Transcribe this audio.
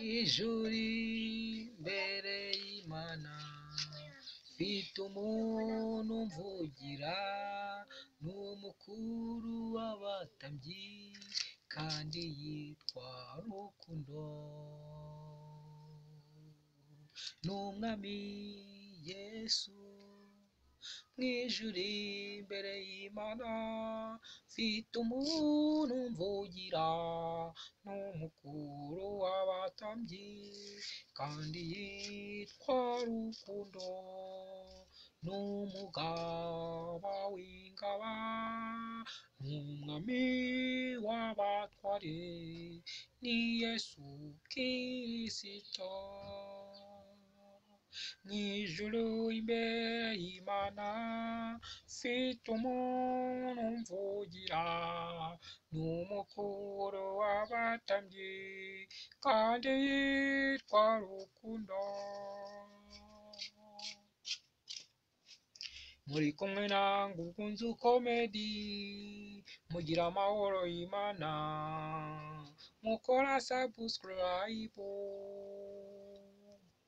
ijuri mbere y'Imana mfite umuntu mvugira n'umukuru w'abatambyi kandi yitwa Rukundo n'umwami Yesu mu ijuri imbere y'Imana mfite umuntu mvugira n'umukuru w'abatambyi kandi yitwa Rukundo n'umugaba w'ingabo n'umwami w'abatware ni Yesu Kristo mu ijuru imbere y'Imana mfite umuntu mvugira n'umukuru w'abatambyi kandi yitwa Rukundo muri kumwe nangu kunzu komedi mugira amahoro y'Imana mukora subscribe